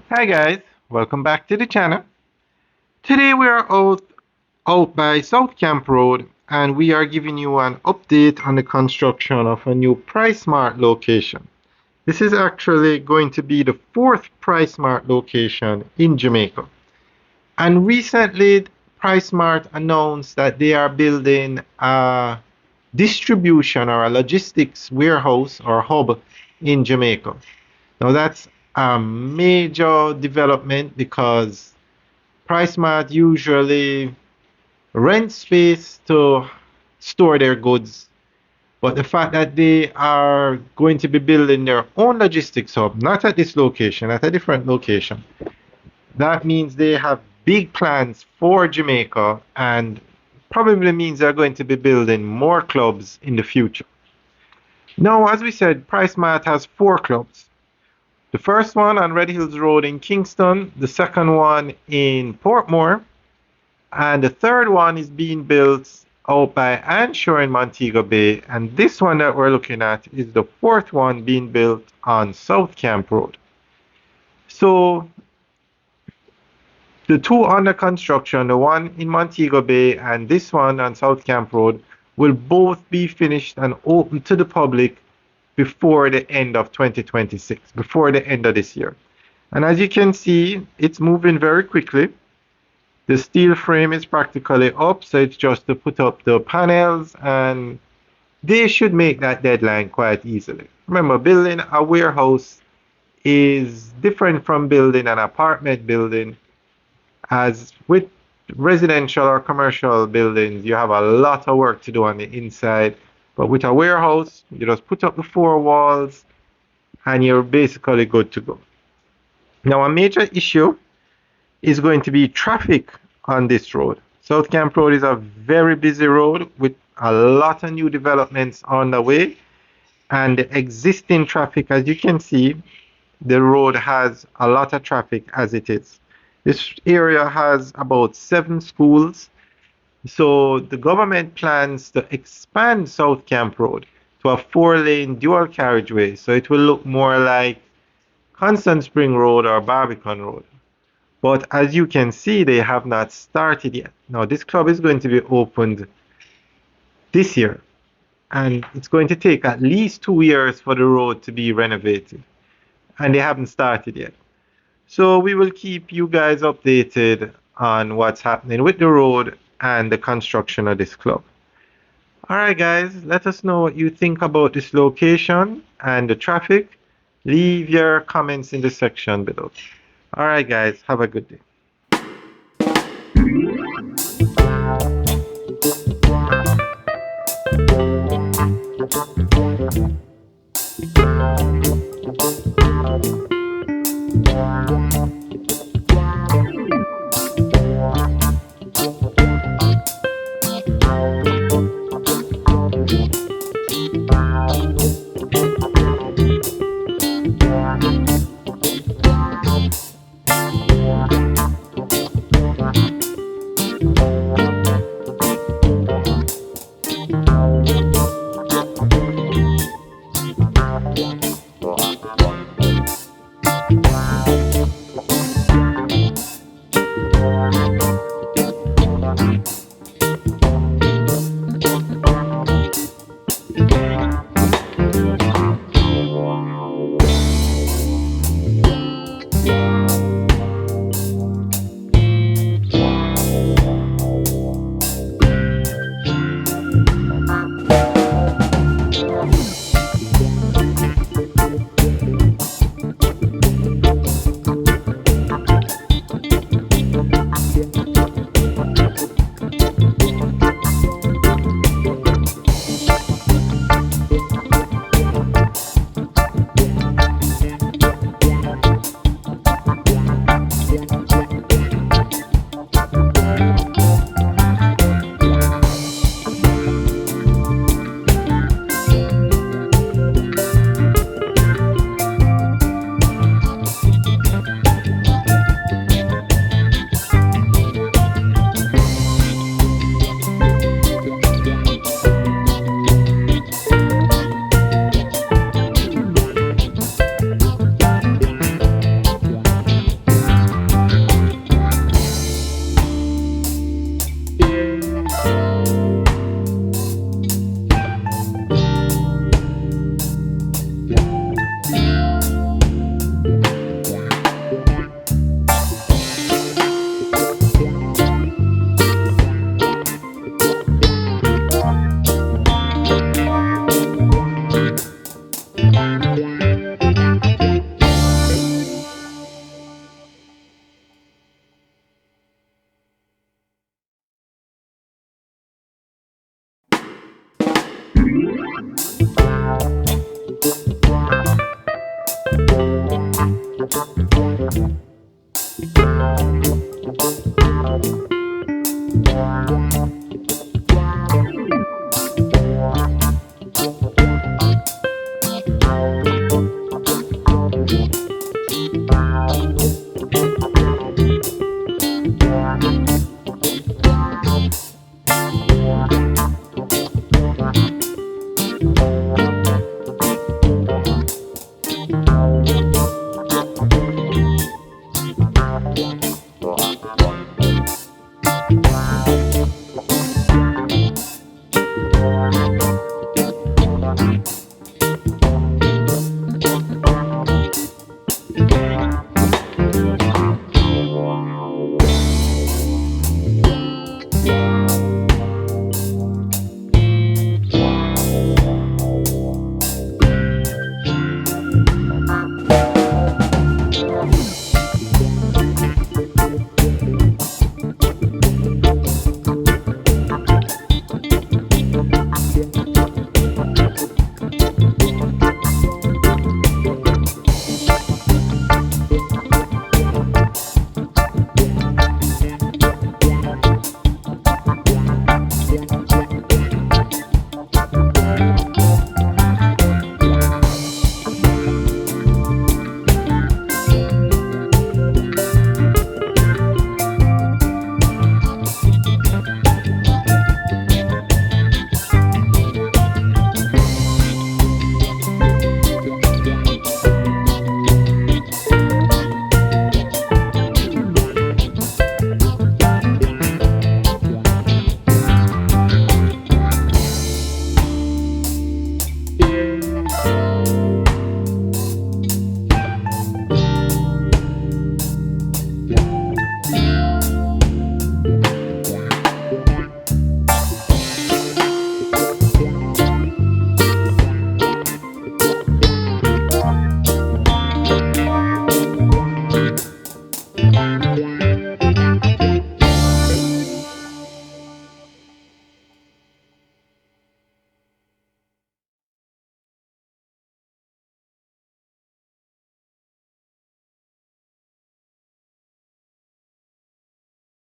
Hi guys, welcome back to the channel. Today we are out by South Camp Road and we are giving you an update on the construction of a new PriceMart location. This is actually going to be the fourth PriceMart location in Jamaica. And recently PriceMart announced that they are building a distribution or a logistics warehouse or hub in Jamaica. Now that's a major development because PriceMart usually rent space to store their goods, but the fact that they are going to be building their own logistics hub, not at this location, at a different location, that means they have big plans for Jamaica and probably means they're going to be building more clubs in the future. Now, as we said, PriceMart has four clubs. The first one on Red Hills Road in Kingston, the second one in Portmore, and the third one is being built out by Anshore in Montego Bay. And this one that we're looking at is the fourth one being built on South Camp Road. So the two under construction, the one in Montego Bay and this one on South Camp Road, will both be finished and open to the public before the end of 2026, before the end of this year. And as you can see, it's moving very quickly. The steel frame is practically up, so it's just to put up the panels, and they should make that deadline quite easily. Remember, building a warehouse is different from building an apartment building, as with residential or commercial buildings, you have a lot of work to do on the inside. But with a warehouse, you just put up the four walls and you're basically good to go. Now, a major issue is going to be traffic on this road. South Camp Road is a very busy road with a lot of new developments on the way. And the existing traffic, as you can see, the road has a lot of traffic as it is. This area has about 7 schools. So the government plans to expand South Camp Road to a 4-lane dual carriageway. So it will look more like Constant Spring Road or Barbican Road. But as you can see, they have not started yet. Now, this club is going to be opened this year, and it's going to take at least 2 years for the road to be renovated, and they haven't started yet. So we will keep you guys updated on what's happening with the road and the construction of this club. Alright guys, let us know what you think about this location and the traffic. Leave your comments in the section below. Alright guys, have a good day.